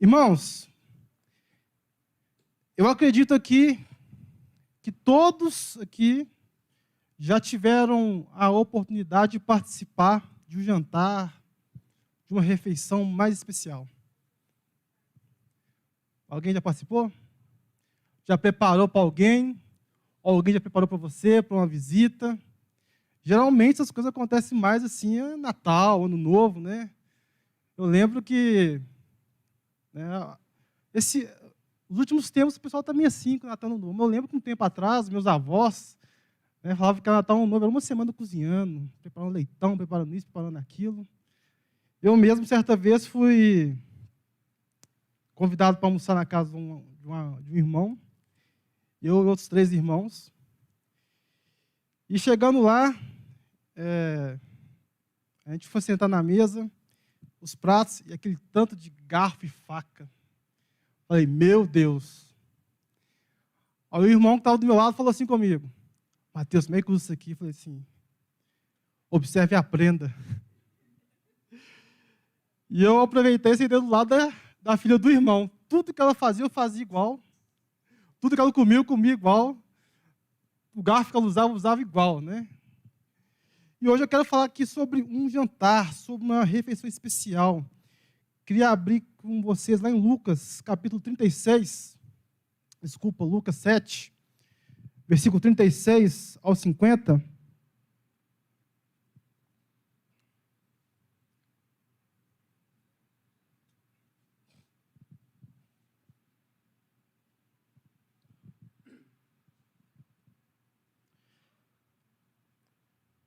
Irmãos, eu acredito aqui que todos aqui já tiveram a oportunidade de participar de um jantar, de uma refeição mais especial. Alguém já participou? Já preparou para alguém? Alguém já preparou para você, para uma visita? Geralmente essas coisas acontecem mais assim, Natal, Ano Novo, né? Eu lembro que os últimos tempos o pessoal está meio assim com o Natal, Ano Novo. Eu lembro que um tempo atrás, meus avós falavam que o Natal, Ano Novo era uma semana cozinhando, preparando leitão, preparando isso, preparando aquilo. Eu mesmo, certa vez, fui convidado para almoçar na casa de um irmão, eu e outros 3 irmãos. E chegando lá, a gente foi sentar na mesa, os pratos e aquele tanto de garfo e faca. Falei, meu Deus. Aí o irmão que estava do meu lado falou assim comigo, Mateus, como é que usa isso aqui? Eu falei assim, observe e aprenda. E eu aproveitei e sentei do lado da filha do irmão. Tudo que ela fazia, eu fazia igual. Tudo que ela comia, eu comia igual. O garfo que ela usava, eu usava igual, né? E hoje eu quero falar aqui sobre um jantar, sobre uma refeição especial. Queria abrir com vocês lá em Lucas, capítulo 36. Lucas 7, versículo 36 ao 50.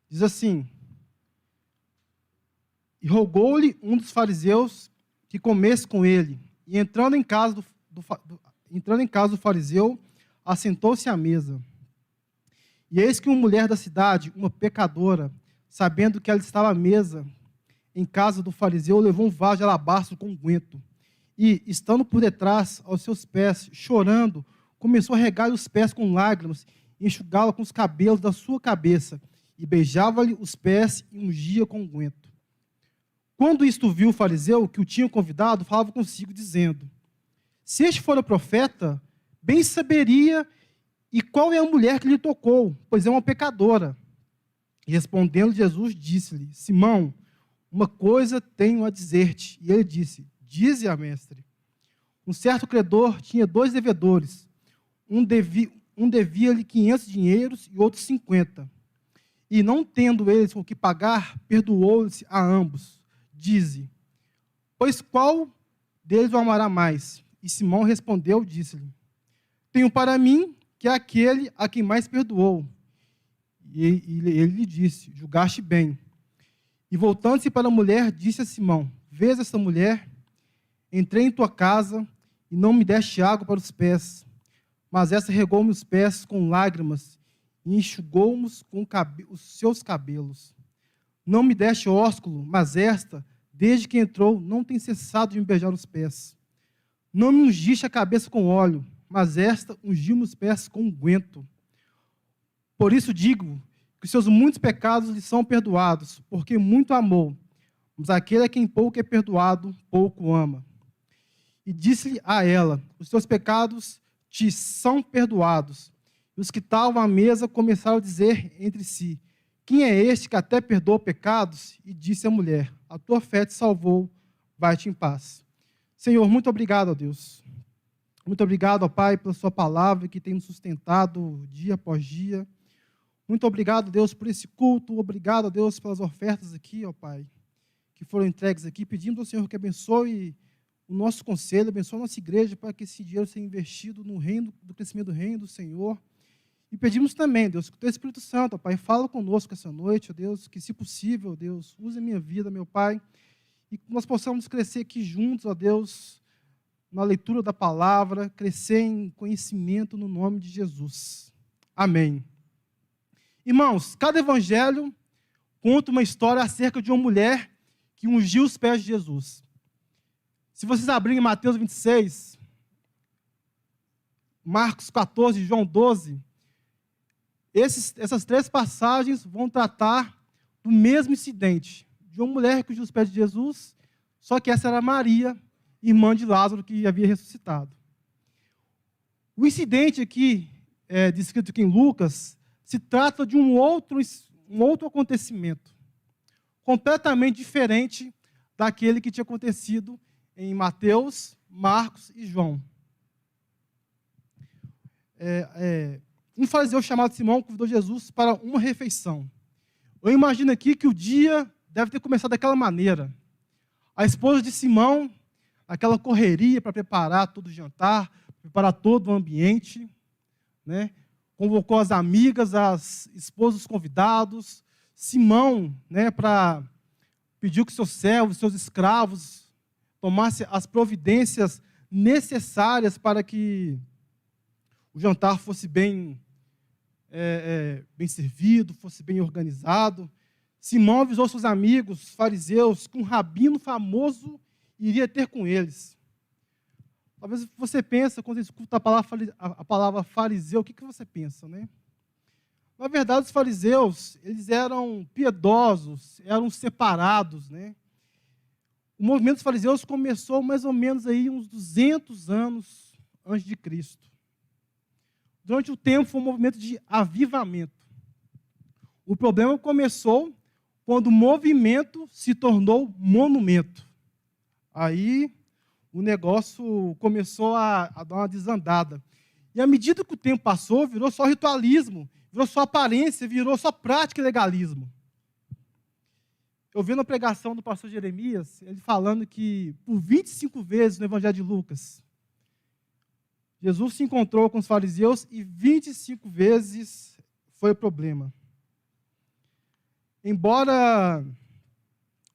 Diz assim, e rogou-lhe um dos fariseus que comesse com ele, e entrando em casa do fariseu, assentou-se à mesa. E eis que uma mulher da cidade, uma pecadora, sabendo que ela estava à mesa em casa do fariseu, levou um vaso de alabastro com unguento, e, estando por detrás aos seus pés, chorando, começou a regar os pés com lágrimas, e enxugá-la com os cabelos da sua cabeça, e beijava-lhe os pés e ungia com unguento. Quando isto viu o fariseu, que o tinha convidado, falava consigo, dizendo, se este fora profeta, bem saberia e qual é a mulher que lhe tocou, pois é uma pecadora. E respondendo Jesus, disse-lhe, Simão, uma coisa tenho a dizer-te. E ele disse, dize-a, mestre. Um certo credor tinha 2 devedores. Um devia-lhe 500 dinheiros e outro 50. E não tendo eles com que pagar, perdoou-lhes a ambos. Dize, pois qual deles o amará mais? E Simão respondeu, disse-lhe, tenho para mim que é aquele a quem mais perdoou. E ele lhe disse, julgaste bem. E voltando-se para a mulher, disse a Simão, vês esta mulher? Entrei em tua casa e não me deste água para os pés, mas esta regou-me os pés com lágrimas e enxugou-me com os seus cabelos. Não me deste ósculo, mas esta, desde que entrou, não tem cessado de me beijar os pés. Não me ungiste a cabeça com óleo, mas esta ungiu-me os pés com unguento. Por isso digo que os seus muitos pecados lhe são perdoados, porque muito amou. Mas aquele a quem pouco é perdoado, pouco ama. E disse-lhe a ela, os teus pecados te são perdoados. E os que estavam à mesa começaram a dizer entre si, quem é este que até perdoa pecados? E disse a mulher, a tua fé te salvou, vai-te em paz. Senhor, muito obrigado, ó Deus. Muito obrigado, ó Pai, pela sua palavra que tem nos sustentado dia após dia. Muito obrigado, Deus, por esse culto. Obrigado, Deus, pelas ofertas aqui, ó Pai, que foram entregues aqui. Pedimos ao Senhor que abençoe o nosso conselho, abençoe a nossa igreja, para que esse dinheiro seja investido no reino, do crescimento do reino do Senhor. E pedimos também, Deus, que o Teu Espírito Santo, ó Pai, fala conosco essa noite, ó Deus, que se possível, ó Deus, use a minha vida, meu Pai, e que nós possamos crescer aqui juntos, ó Deus, na leitura da palavra, crescer em conhecimento no nome de Jesus. Amém. Irmãos, cada evangelho conta uma história acerca de uma mulher que ungiu os pés de Jesus. Se vocês abrirem Mateus 26, Marcos 14 e João 12, essas 3 passagens vão tratar do mesmo incidente, de uma mulher que ungiu os pés de Jesus, só que essa era Maria, irmã de Lázaro, que havia ressuscitado. O incidente aqui, descrito aqui em Lucas, se trata de um outro acontecimento, completamente diferente daquele que tinha acontecido em Mateus, Marcos e João. Um fariseu chamado Simão convidou Jesus para uma refeição. Eu imagino aqui que o dia deve ter começado daquela maneira. A esposa de Simão, aquela correria para preparar todo o jantar, preparar todo o ambiente, né? Convocou as amigas, as esposas dos convidados. Simão, né, pediu que seus servos, seus escravos, tomassem as providências necessárias para que o jantar fosse bem servido, fosse bem organizado. Simão avisou seus amigos, fariseus, que um rabino famoso iria ter com eles. Talvez você pense, quando você escuta a palavra fariseu, o que você pensa, né? Na verdade, os fariseus, eles eram piedosos, eram separados, né? O movimento dos fariseus começou mais ou menos aí uns 200 anos antes de Cristo. Durante o tempo foi um movimento de avivamento. O problema começou quando o movimento se tornou monumento. Aí o negócio começou a dar uma desandada. E à medida que o tempo passou, virou só ritualismo, virou só aparência, virou só prática e legalismo. Eu vi na pregação do pastor Jeremias, ele falando que por 25 vezes no Evangelho de Lucas, Jesus se encontrou com os fariseus e 25 vezes foi o problema. Embora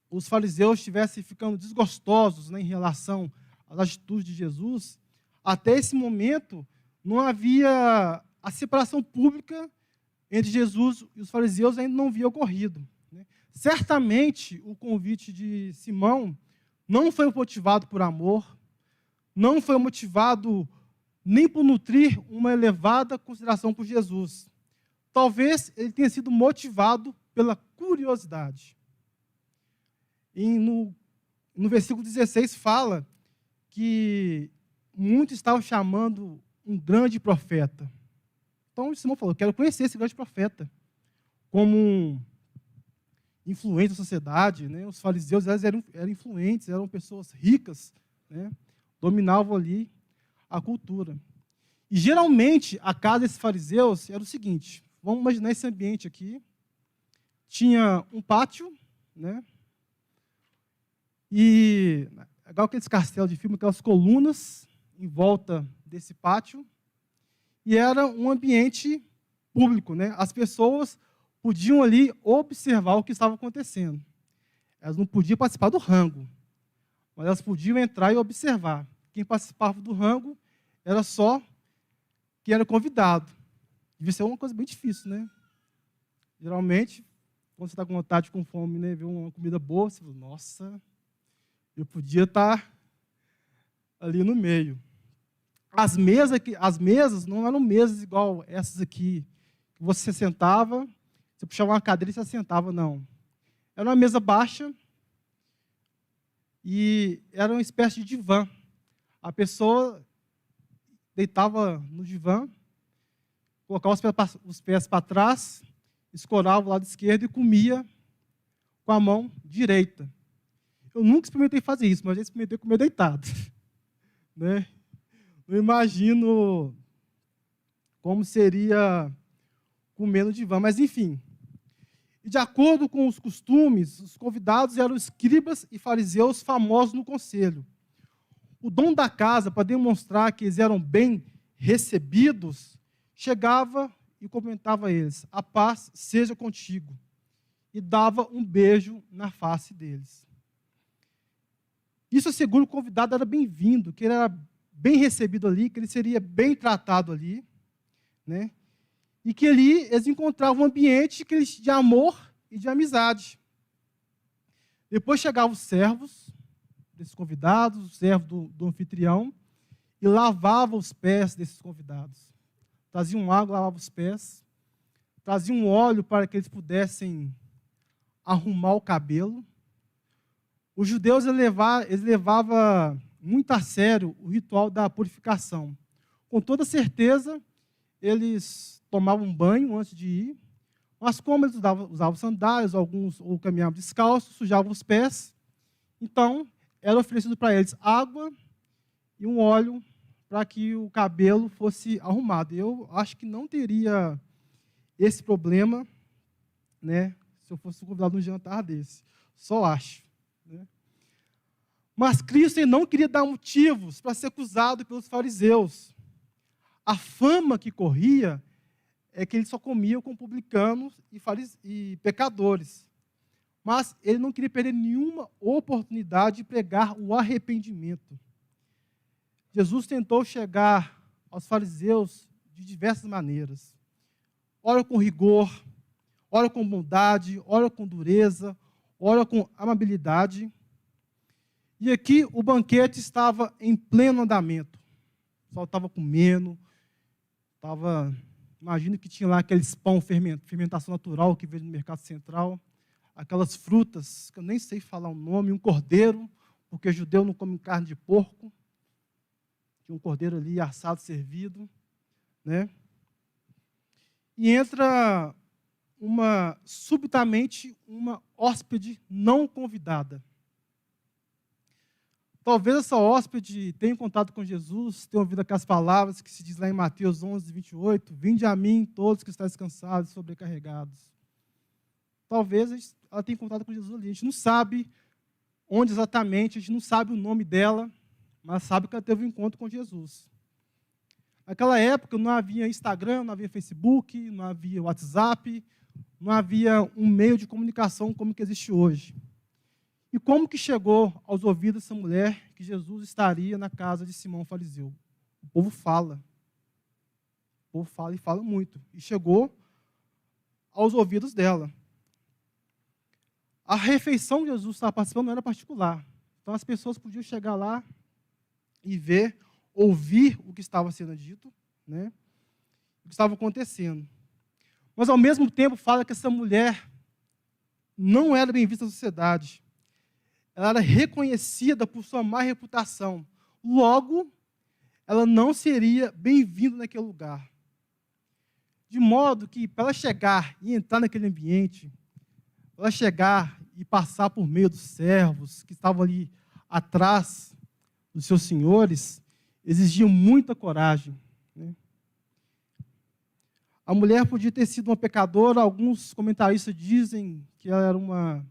os fariseus estivessem ficando desgostosos, né, em relação às atitudes de Jesus, até esse momento não havia a separação pública entre Jesus e os fariseus, ainda não havia ocorrido, né? Certamente o convite de Simão não foi motivado por amor, não foi motivado nem por nutrir uma elevada consideração por Jesus. Talvez ele tenha sido motivado pela curiosidade. E no versículo 16 fala que muitos estavam chamando um grande profeta. Então Simão falou, quero conhecer esse grande profeta. Como um influente da sociedade, né? Os fariseus eram influentes, eram pessoas ricas, né? Dominavam ali a cultura. E geralmente a casa desses fariseus era o seguinte, vamos imaginar esse ambiente aqui, tinha um pátio, né? E igual aqueles castelos de filme, aquelas colunas em volta desse pátio, e era um ambiente público, né? As pessoas podiam ali observar o que estava acontecendo. Elas não podiam participar do rango, mas elas podiam entrar e observar. Quem participava do rango era só quem era convidado. Devia ser uma coisa bem difícil, né? Geralmente, quando você está com vontade, com fome, né, ver uma comida boa, você fala, nossa, eu podia estar ali no meio. As mesas não eram mesas igual essas aqui, que você sentava, você puxava uma cadeira e você sentava, não. Era uma mesa baixa e era uma espécie de divã. A pessoa deitava no divã, colocava os pés para trás, escorava o lado esquerdo e comia com a mão direita. Eu nunca experimentei fazer isso, mas já experimentei comer deitado. Né? Não imagino como seria comer no divã, mas enfim. E de acordo com os costumes, os convidados eram escribas e fariseus famosos no conselho. O dono da casa, para demonstrar que eles eram bem recebidos, chegava e cumprimentava eles, a paz seja contigo, e dava um beijo na face deles. Isso assegura que o convidado era bem-vindo, que ele era bem recebido ali, que ele seria bem tratado ali, né? E que ali eles encontravam um ambiente de amor e de amizade. Depois chegavam os servos desses convidados, os servos do anfitrião, e lavavam os pés desses convidados. Traziam água, lavavam os pés, traziam óleo para que eles pudessem arrumar o cabelo. Os judeus eles levavam muito a sério o ritual da purificação. Com toda certeza, eles tomavam banho antes de ir, mas como eles usavam sandálias, alguns ou caminhavam descalços, sujavam os pés, então era oferecido para eles água e um óleo para que o cabelo fosse arrumado. Eu acho que não teria esse problema, né, se eu fosse convidado num jantar desse. Só acho. Né? Mas Cristo ele não queria dar motivos para ser acusado pelos fariseus. A fama que corria é que ele só comia com publicanos e pecadores. Mas ele não queria perder nenhuma oportunidade de pregar o arrependimento. Jesus tentou chegar aos fariseus de diversas maneiras. Ora com rigor, ora com bondade, ora com dureza, ora com amabilidade. E aqui o banquete estava em pleno andamento. O pessoal estava comendo, imagino que tinha lá aqueles pão, fermentação natural que veio no mercado central, aquelas frutas, que eu nem sei falar o nome, um cordeiro, porque judeu não come carne de porco. Tinha um cordeiro ali assado, servido, né? E entra subitamente uma hóspede não convidada. Talvez essa hóspede tenha contato com Jesus, tenha ouvido aquelas palavras que se diz lá em Mateus 11, 28, vinde a mim todos que estáis cansados e sobrecarregados. Talvez ela tenha contato com Jesus ali. A gente não sabe onde exatamente, a gente não sabe o nome dela, mas sabe que ela teve um encontro com Jesus. Naquela época não havia Instagram, não havia Facebook, não havia WhatsApp, não havia um meio de comunicação como que existe hoje. E como que chegou aos ouvidos dessa mulher que Jesus estaria na casa de Simão fariseu? O povo fala. O povo fala e fala muito. E chegou aos ouvidos dela. A refeição que Jesus estava participando não era particular. Então as pessoas podiam chegar lá e ver, ouvir o que estava sendo dito, né? O que estava acontecendo. Mas, ao mesmo tempo, fala que essa mulher não era bem vista na sociedade. Ela era reconhecida por sua má reputação. Logo, ela não seria bem-vinda naquele lugar. De modo que, para ela chegar e entrar naquele ambiente, para ela chegar e passar por meio dos servos que estavam ali atrás dos seus senhores, exigia muita coragem. Né? A mulher podia ter sido uma pecadora, alguns comentaristas dizem que ela era uma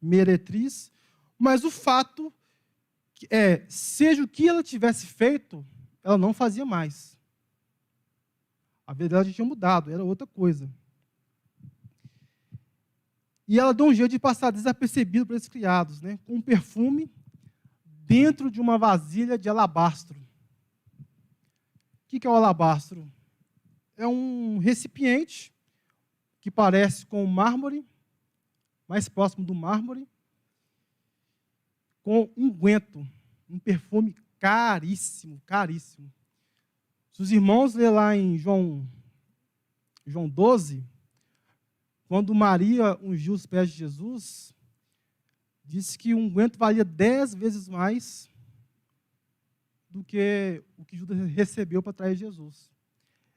meretriz, mas o fato é, seja o que ela tivesse feito, ela não fazia mais. A vida dela já tinha mudado, era outra coisa. E ela deu um jeito de passar desapercebido para esses criados, né? Com um perfume dentro de uma vasilha de alabastro. O que é o alabastro? É um recipiente que parece com mármore, mais próximo do mármore, com unguento, um perfume caríssimo, caríssimo. Se os irmãos lerem lá em João 12, quando Maria ungiu os pés de Jesus, disse que o unguento valia 10 vezes mais do que o que Judas recebeu para trazer Jesus.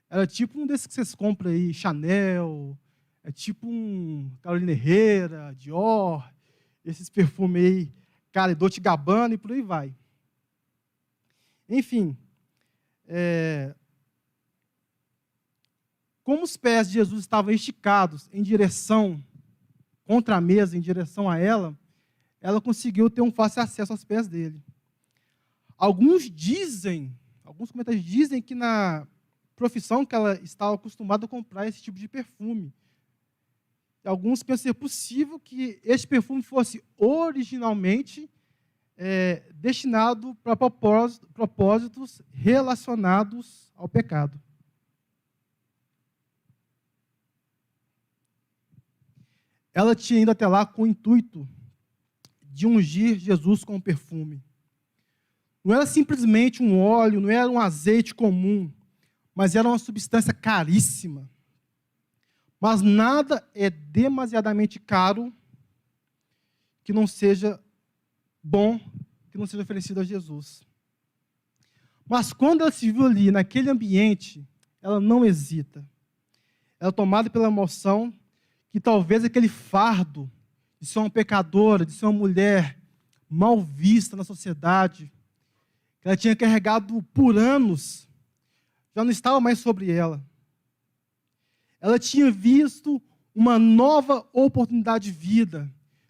Era tipo um desses que vocês compram aí, Chanel, é tipo um Carolina Herrera, Dior, esses perfumes aí, cara, Dolce & Gabbana e por aí vai. Enfim, como os pés de Jesus estavam esticados em direção, contra a mesa, em direção a ela, ela conseguiu ter um fácil acesso aos pés dele. Alguns comentários dizem que na profissão que ela estava acostumada a comprar esse tipo de perfume. Alguns pensam ser possível que esse perfume fosse originalmente destinado para propósitos relacionados ao pecado. Ela tinha ido até lá com o intuito de ungir Jesus com perfume. Não era simplesmente um óleo, não era um azeite comum, mas era uma substância caríssima. Mas nada é demasiadamente caro que não seja bom, que não seja oferecido a Jesus. Mas quando ela se viu ali, naquele ambiente, ela não hesita. Ela é tomada pela emoção que talvez aquele fardo de ser uma pecadora, de ser uma mulher mal vista na sociedade, que ela tinha carregado por anos, já não estava mais sobre ela. Ela tinha visto uma nova oportunidade de vida,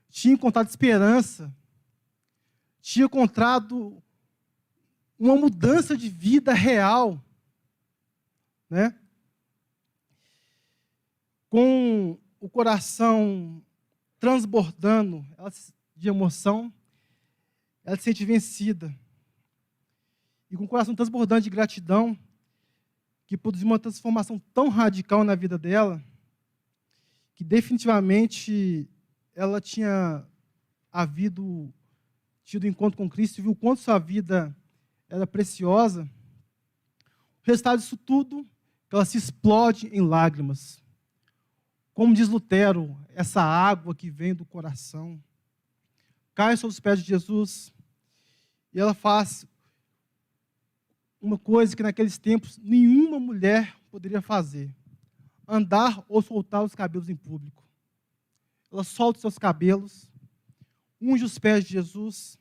tinha encontrado esperança, tinha encontrado uma mudança de vida real, né? Com o coração transbordando de emoção, ela se sente vencida. E com o coração transbordando de gratidão, que produziu uma transformação tão radical na vida dela, que definitivamente ela tinha tido encontro com Cristo e viu o quanto sua vida era preciosa. O resultado disso tudo, que ela se explode em lágrimas. Como diz Lutero, essa água que vem do coração cai sobre os pés de Jesus e ela faz uma coisa que naqueles tempos nenhuma mulher poderia fazer: andar ou soltar os cabelos em público. Ela solta os seus cabelos, unge os pés de Jesus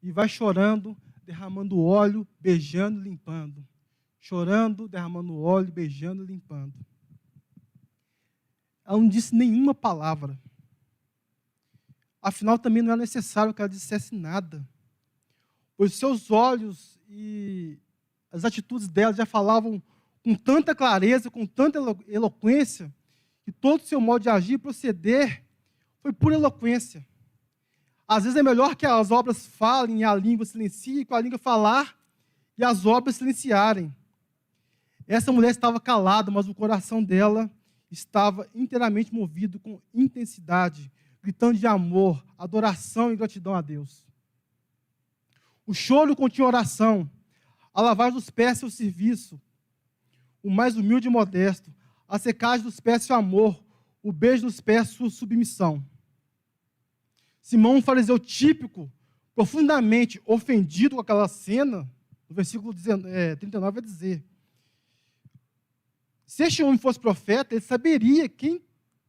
e vai chorando, derramando óleo, beijando, limpando. Chorando, derramando óleo, beijando, limpando. Ela não disse nenhuma palavra. Afinal, também não era necessário que ela dissesse nada, pois seus olhos e as atitudes dela já falavam com tanta clareza, com tanta eloquência, que todo o seu modo de agir e proceder foi pura eloquência. Às vezes é melhor que as obras falem e a língua silencie, que a língua falar e as obras silenciarem. Essa mulher estava calada, mas o coração dela estava inteiramente movido com intensidade, gritando de amor, adoração e gratidão a Deus. O choro continha oração, a lavagem dos pés seu serviço, o mais humilde e modesto, a secagem dos pés seu amor, o beijo nos pés sua submissão. Simão, um fariseu típico, profundamente ofendido com aquela cena, no versículo 39 vai dizer: se este homem fosse profeta, ele saberia que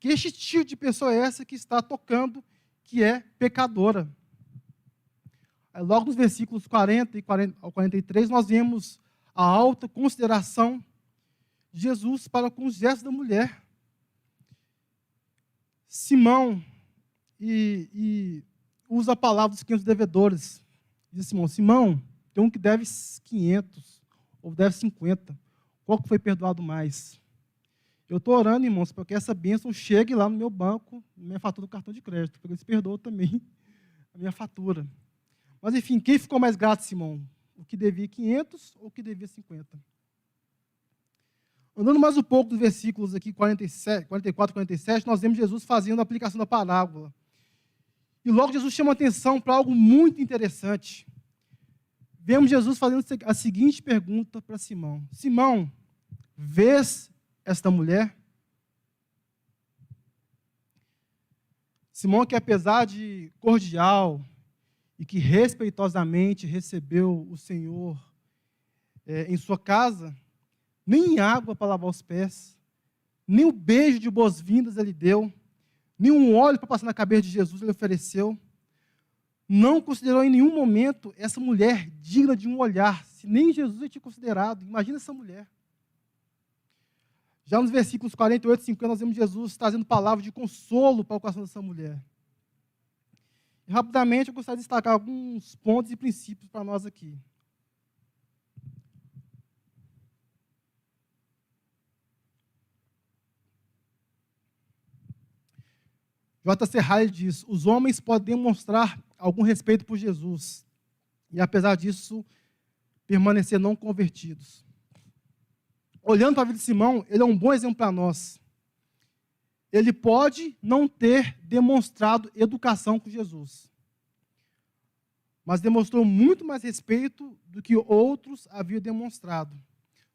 este tipo de pessoa é essa que está tocando, que é pecadora. Aí, logo nos versículos 40 ao 43, nós vemos a alta consideração de Jesus para com os gestos da mulher. Simão e usa a palavra dos 500 devedores. Diz Simão: Simão, tem um que deve 500 ou deve 50. Qual que foi perdoado mais? Eu estou orando, irmãos, para que essa bênção chegue lá no meu banco, na minha fatura do cartão de crédito, porque eles perdoam também a minha fatura. Mas, enfim, quem ficou mais grato, Simão? O que devia 500 ou o que devia 50? Andando mais um pouco dos versículos aqui, 44 e 47, nós vemos Jesus fazendo a aplicação da parábola. E logo Jesus chama a atenção para algo muito interessante. Vemos Jesus fazendo a seguinte pergunta para Simão: Simão, vês esta mulher? Simão, que apesar de cordial e que respeitosamente recebeu o Senhor em sua casa, nem água para lavar os pés, nem o beijo de boas-vindas ele deu, nem um óleo para passar na cabeça de Jesus ele ofereceu, não considerou em nenhum momento essa mulher digna de um olhar, se nem Jesus ele tinha considerado. Imagina essa mulher. Já nos versículos 48 e 50, nós vemos Jesus trazendo palavras de consolo para o coração dessa mulher. E, rapidamente, eu gostaria de destacar alguns pontos e princípios para nós aqui. J.C. Ryle diz: os homens podem demonstrar algum respeito por Jesus e, apesar disso, permanecer não convertidos. Olhando para a vida de Simão, ele é um bom exemplo para nós. Ele pode não ter demonstrado educação com Jesus, mas demonstrou muito mais respeito do que outros haviam demonstrado.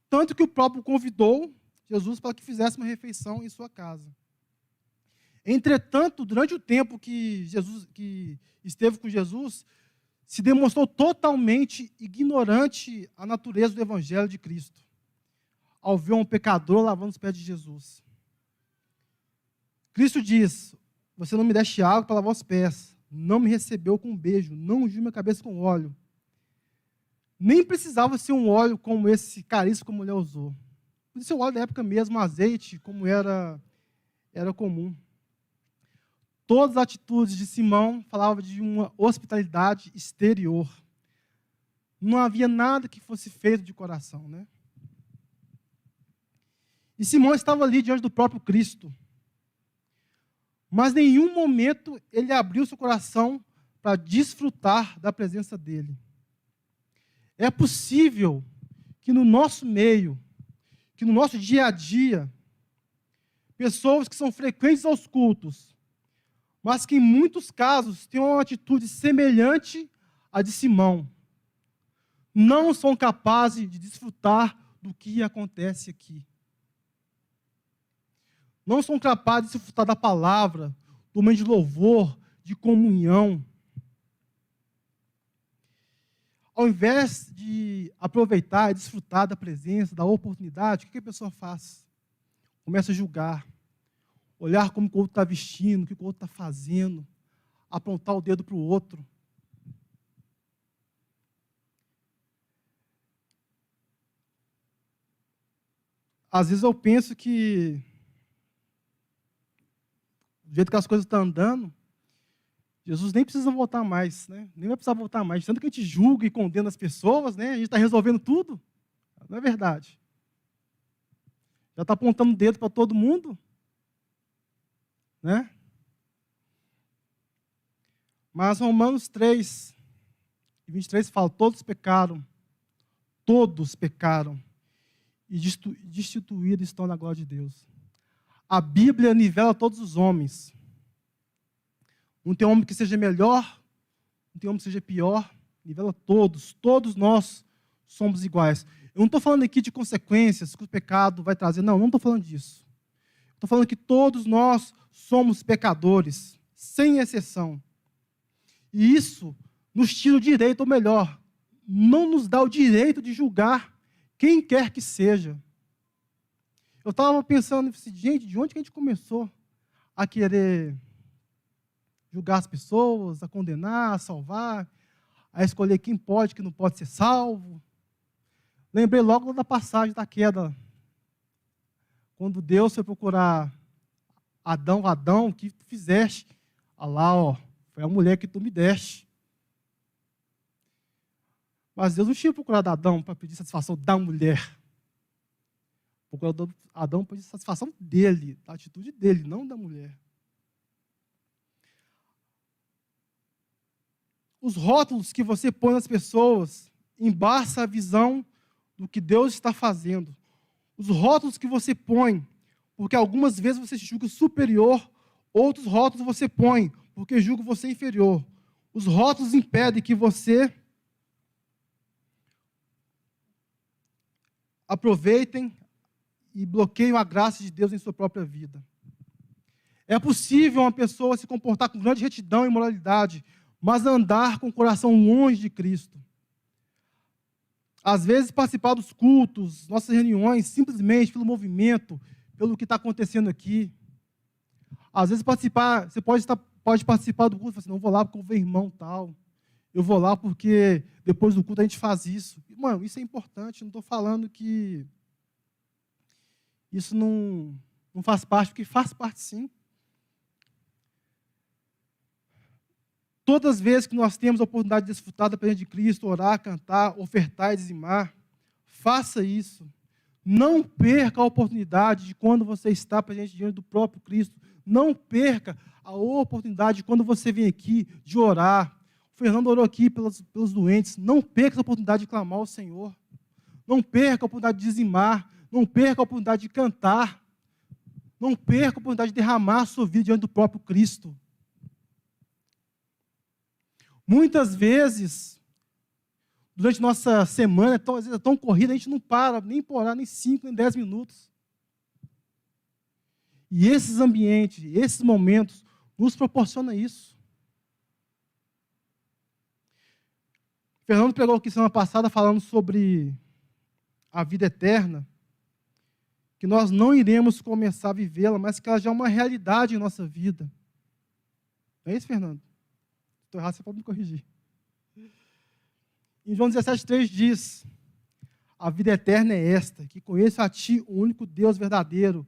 Tanto que o próprio convidou Jesus para que fizesse uma refeição em sua casa. Entretanto, durante o tempo que esteve com Jesus, se demonstrou totalmente ignorante à natureza do Evangelho de Cristo, ao ver um pecador lavando os pés de Jesus. Cristo diz: você não me deste água para lavar os pés, não me recebeu com um beijo, não ungiu minha cabeça com óleo. Nem precisava ser um óleo como esse caríssimo como a mulher usou. Podia ser o óleo da época mesmo, um azeite, como era comum. Todas as atitudes de Simão falavam de uma hospitalidade exterior. Não havia nada que fosse feito de coração, né? E Simão estava ali diante do próprio Cristo. Mas em nenhum momento ele abriu seu coração para desfrutar da presença dele. É possível que no nosso meio, que no nosso dia a dia, pessoas que são frequentes aos cultos, mas que em muitos casos têm uma atitude semelhante à de Simão, não são capazes de desfrutar do que acontece aqui. Não são capazes de desfrutar da palavra, do momento de louvor, de comunhão. Ao invés de aproveitar e desfrutar da presença, da oportunidade, o que a pessoa faz? Começa a julgar, olhar como o outro está vestindo, o que o outro está fazendo, apontar o dedo para o outro. Às vezes eu penso que, do jeito que as coisas estão andando, Jesus nem precisa voltar mais, né? Nem vai precisar voltar mais. Tanto que a gente julga e condena as pessoas, né? A gente está resolvendo tudo. Não é verdade. Já está apontando o dedo para todo mundo, né? Mas Romanos 3, 23 fala: todos pecaram e destituídos estão na glória de Deus. A Bíblia nivela todos os homens. Não tem homem que seja melhor, não tem homem que seja pior, nivela todos. Todos nós somos iguais. Eu não estou falando aqui de consequências que o pecado vai trazer. Não estou falando disso. Estou falando que todos nós somos pecadores, sem exceção. E isso nos tira o direito, ou melhor, não nos dá o direito de julgar quem quer que seja. Eu estava pensando, gente, de onde que a gente começou a querer julgar as pessoas, a condenar, a salvar, a escolher quem pode, quem não pode ser salvo? Lembrei logo da passagem da queda, quando Deus foi procurar Adão, o que tu fizeste? Olha lá, ó, foi a mulher que tu me deste. Mas Deus não tinha procurado Adão para pedir satisfação da mulher. Procurou Adão para pedir satisfação dele, da atitude dele, não da mulher. Os rótulos que você põe nas pessoas embaça a visão do que Deus está fazendo. Os rótulos que você põe, porque algumas vezes você se julga superior, outros rótulos você põe, porque julga você inferior. Os rótulos impedem que você aproveitem e bloqueiem a graça de Deus em sua própria vida. É possível uma pessoa se comportar com grande retidão e moralidade, mas andar com o coração longe de Cristo. Às vezes participar dos cultos, nossas reuniões, simplesmente pelo movimento, pelo que está acontecendo aqui. Às vezes participar, você pode participar do culto e falar assim: não vou lá porque eu vou ver irmão tal. Eu vou lá porque depois do culto a gente faz isso. Mano, isso é importante, não estou falando que isso não faz parte, porque faz parte sim. Todas as vezes que nós temos a oportunidade de desfrutar da presença de Cristo, orar, cantar, ofertar e dizimar, faça isso. Não perca a oportunidade de quando você está presente diante do próprio Cristo. Não perca a oportunidade de quando você vem aqui de orar. O Fernando orou aqui pelos doentes. Não perca a oportunidade de clamar ao Senhor. Não perca a oportunidade de dizimar. Não perca a oportunidade de cantar. Não perca a oportunidade de derramar a sua vida diante do próprio Cristo. Muitas vezes, durante nossa semana, às vezes é tão corrida, a gente não para nem por orar, nem 5, nem 10 minutos. E esses ambientes, esses momentos, nos proporcionam isso. Fernando pregou aqui semana passada falando sobre a vida eterna, que nós não iremos começar a vivê-la, mas que ela já é uma realidade em nossa vida. Não é isso, Fernando? Se estou errado, você pode me corrigir. Em João 17,3 diz: a vida eterna é esta, que conheça a Ti, o único Deus verdadeiro,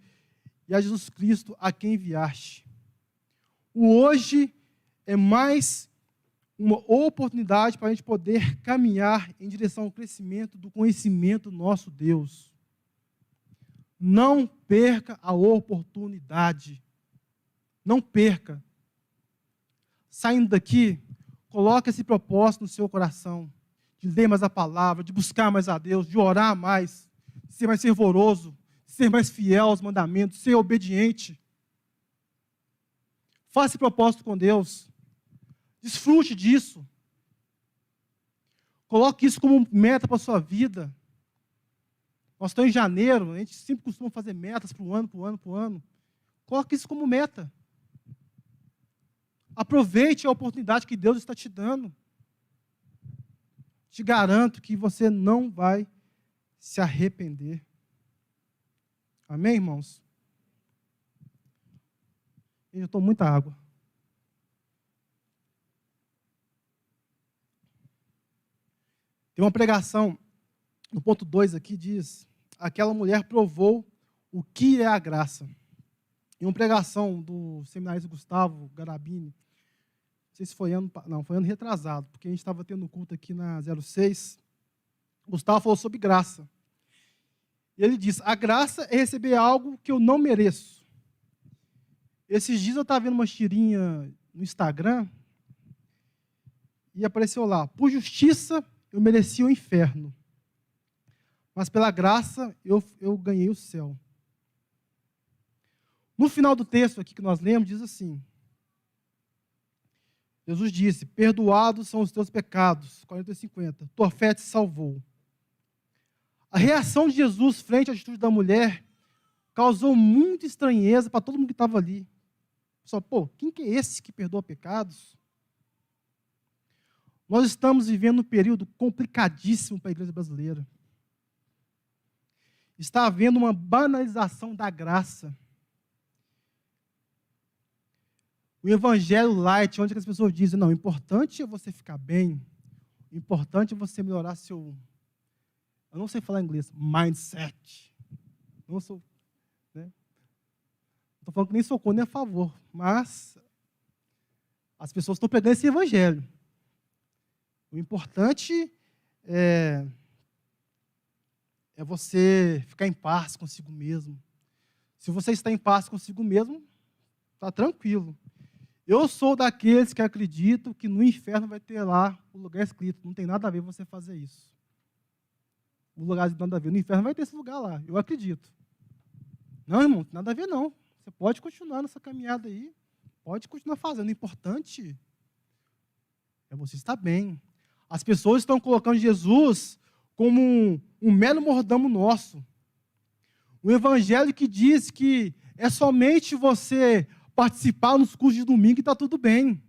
e a Jesus Cristo, a quem enviaste. O hoje é mais uma oportunidade para a gente poder caminhar em direção ao crescimento do conhecimento do nosso Deus. Não perca a oportunidade. Não perca. Saindo daqui, coloque esse propósito no seu coração, de ler mais a palavra, de buscar mais a Deus, de orar mais, de ser mais fervoroso, de ser mais fiel aos mandamentos, ser obediente. Faça esse propósito com Deus. Desfrute disso. Coloque isso como meta para a sua vida. Nós estamos em janeiro, a gente sempre costuma fazer metas para o ano. Coloque isso como meta. Aproveite a oportunidade que Deus está te dando. Te garanto que você não vai se arrepender. Amém, irmãos? Eu estou muita água. Tem uma pregação, no ponto 2 aqui, diz: aquela mulher provou o que é a graça. Em uma pregação do seminarista Gustavo Garabini, não sei se foi foi ano retrasado, porque a gente estava tendo culto aqui na 06, Gustavo falou sobre graça. E ele diz: a graça é receber algo que eu não mereço. Esses dias eu estava vendo uma tirinha no Instagram, e apareceu lá: por justiça eu mereci o inferno, mas pela graça eu ganhei o céu. No final do texto aqui que nós lemos, diz assim: Jesus disse: perdoados são os teus pecados, 40:50, tua fé te salvou. A reação de Jesus frente à atitude da mulher causou muita estranheza para todo mundo que estava ali. Só, quem que é esse que perdoa pecados? Nós estamos vivendo um período complicadíssimo para a igreja brasileira. Está havendo uma banalização da graça. O evangelho light, onde as pessoas dizem: não, o importante é você ficar bem, o importante é você melhorar seu, eu não sei falar inglês, mindset. Não sou, né? Estou falando que nem sou contra nem a favor, mas as pessoas estão pegando esse evangelho. O importante é você ficar em paz consigo mesmo. Se você está em paz consigo mesmo, está tranquilo. Eu sou daqueles que acreditam que no inferno vai ter lá o lugar escrito. Não tem nada a ver você fazer isso. O lugar de nada a ver. No inferno vai ter esse lugar lá. Eu acredito. Não, irmão, não tem nada a ver, não. Você pode continuar nessa caminhada aí. Pode continuar fazendo. O importante é você estar bem. As pessoas estão colocando Jesus como um mero mordomo nosso. O evangelho que diz que é somente você participar nos cultos de domingo e está tudo bem.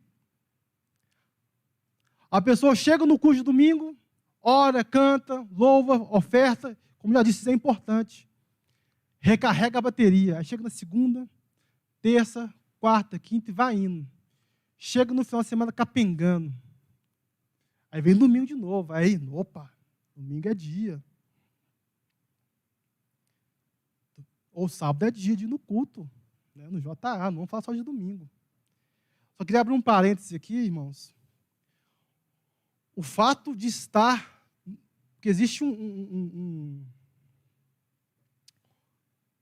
A pessoa chega no culto de domingo, ora, canta, louva, oferta, como já disse, isso é importante. Recarrega a bateria. Aí chega na segunda, terça, quarta, quinta e vai indo. Chega no final de semana capengando. Aí vem domingo de novo. Aí, opa, domingo é dia. Ou sábado é dia de ir no culto, né, no JA, não vamos falar só de domingo. Só queria abrir um parêntese aqui, irmãos. O fato de estar, porque existe um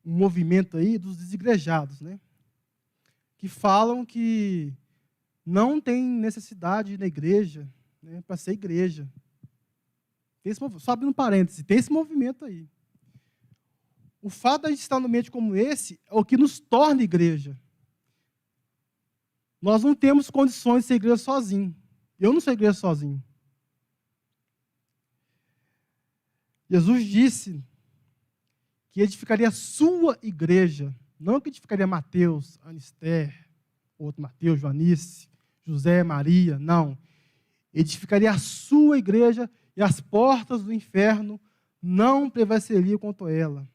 movimento aí dos desigrejados, né, que falam que não tem necessidade na igreja, né, para ser igreja. Só abrindo um parêntese, tem esse movimento aí. O fato de a gente estar no ambiente como esse é o que nos torna igreja. Nós não temos condições de ser igreja sozinho. Eu não sou igreja sozinho. Jesus disse que edificaria a sua igreja, não que edificaria Mateus, Anister, outro Mateus, Joanice, José, Maria, não. edificaria a sua igreja e as portas do inferno não prevaleceriam contra ela.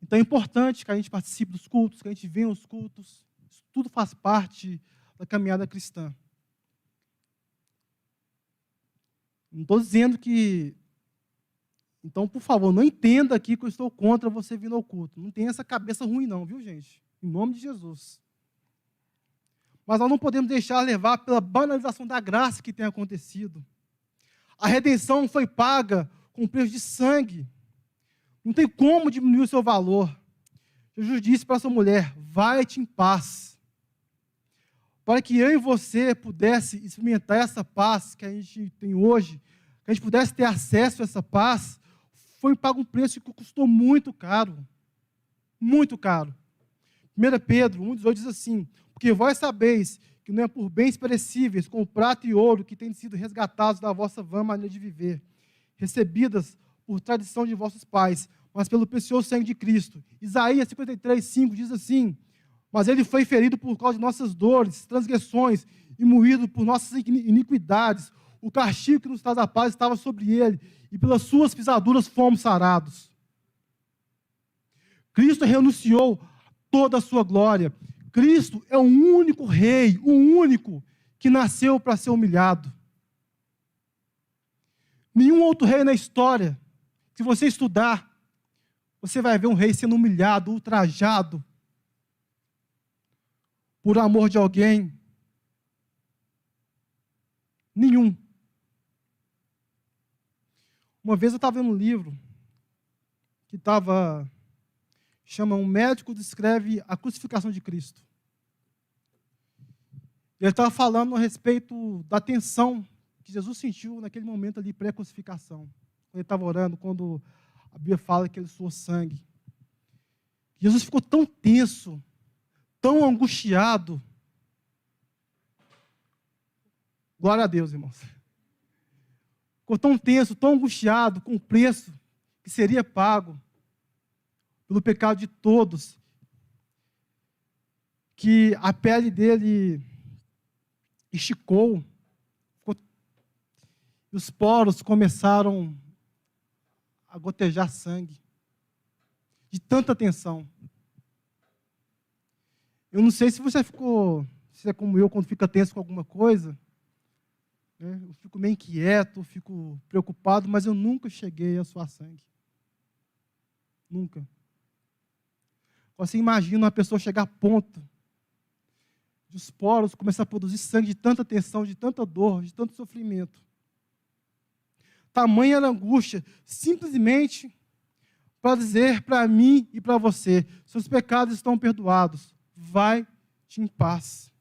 Então é importante que a gente participe dos cultos, que a gente venha aos cultos. Isso tudo faz parte da caminhada cristã. Não estou dizendo que... Então, por favor, não entenda aqui que eu estou contra você vindo ao culto. Não tem essa cabeça ruim não, viu, gente? Em nome de Jesus. Mas nós não podemos deixar levar pela banalização da graça que tem acontecido. A redenção foi paga com preço de sangue. Não tem como diminuir o seu valor. Jesus disse para essa mulher: vai-te em paz. Para que eu e você pudesse experimentar essa paz que a gente tem hoje, que a gente pudesse ter acesso a essa paz, foi pago um preço que custou muito caro. Muito caro. 1 Pedro 1,18 diz assim: porque vós sabeis que não é por bens perecíveis, como prata e ouro, que têm sido resgatados da vossa vã maneira de viver, recebidas por tradição de vossos pais, mas pelo precioso sangue de Cristo. Isaías 53:5 diz assim: mas ele foi ferido por causa de nossas dores, transgressões, e moído por nossas iniquidades. O castigo que nos traz a paz estava sobre ele, e pelas suas pisaduras fomos sarados. Cristo renunciou toda a sua glória. Cristo é o único rei, o único que nasceu para ser humilhado. Nenhum outro rei na história, se você estudar, você vai ver um rei sendo humilhado, ultrajado, por amor de alguém. Nenhum. Uma vez eu estava vendo um livro que chama Um Médico Descreve a Crucificação de Cristo. Ele estava falando a respeito da tensão que Jesus sentiu naquele momento ali pré-crucificação. Quando ele estava orando, quando a Bíblia fala que ele suou sangue. Jesus ficou tão tenso, tão angustiado. Glória a Deus, irmãos. Ficou tão tenso, tão angustiado com o preço que seria pago pelo pecado de todos, que a pele dele esticou, e os poros começaram a gotejar sangue, de tanta tensão. Eu não sei se você se é como eu, quando fica tenso com alguma coisa, né? Eu fico meio inquieto, fico preocupado, mas eu nunca cheguei a suar sangue. Nunca. Você imagina uma pessoa chegar a ponto de os poros começar a produzir sangue de tanta tensão, de tanta dor, de tanto sofrimento. Tamanha era a angústia, simplesmente para dizer para mim e para você: seus pecados estão perdoados, vai-te em paz.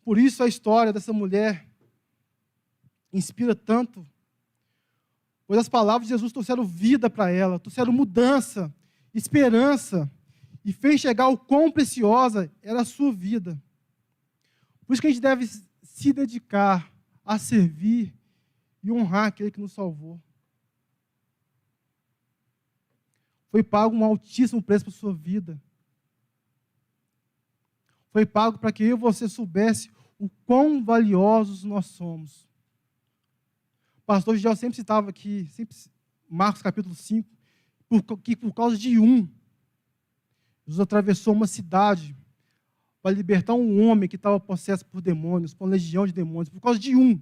Por isso a história dessa mulher inspira tanto, pois as palavras de Jesus trouxeram vida para ela, trouxeram mudança, esperança, e fez chegar o quão preciosa era a sua vida. Por isso que a gente deve se dedicar a servir e honrar aquele que nos salvou. Foi pago um altíssimo preço por sua vida. Foi pago para que eu e você soubesse o quão valiosos nós somos. O pastor Gigel sempre citava aqui, Marcos capítulo 5, que por causa de Jesus atravessou uma cidade para libertar um homem que estava possesso por demônios, por uma legião de demônios, por causa de um.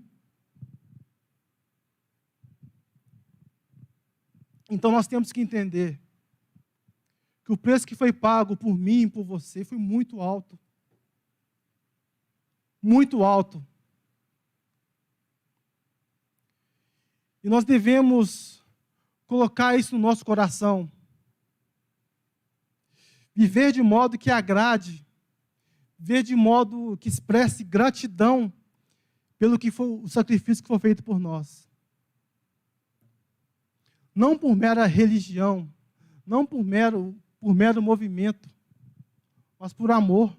Então nós temos que entender que o preço que foi pago por mim e por você foi muito alto. Muito alto. E nós devemos colocar isso no nosso coração. Viver de modo que agrade, viver de modo que expresse gratidão pelo que foi o sacrifício que foi feito por nós. Não por mera religião, não por mero movimento, mas por amor.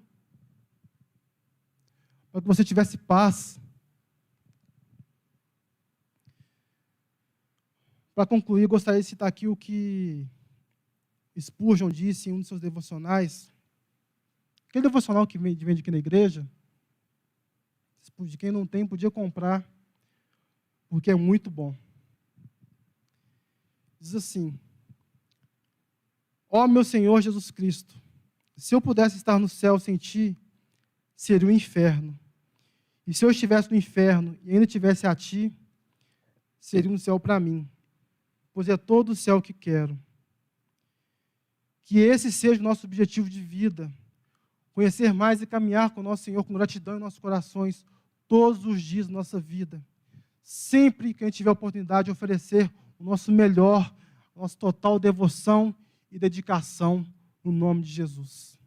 Para que você tivesse paz. Para concluir, eu gostaria de citar aqui o que Spurgeon disse em um de seus devocionais. Aquele devocional que vende aqui na igreja. De quem não tem, podia comprar, porque é muito bom. Diz assim: ó meu Senhor Jesus Cristo, se eu pudesse estar no céu sem ti, seria um inferno. E se eu estivesse no inferno e ainda tivesse a ti, seria um céu para mim, pois é todo o céu que quero. Que esse seja o nosso objetivo de vida, conhecer mais e caminhar com o nosso Senhor com gratidão em nossos corações, todos os dias da nossa vida. Sempre que a gente tiver a oportunidade de oferecer o nosso melhor, a nossa total devoção e dedicação no nome de Jesus.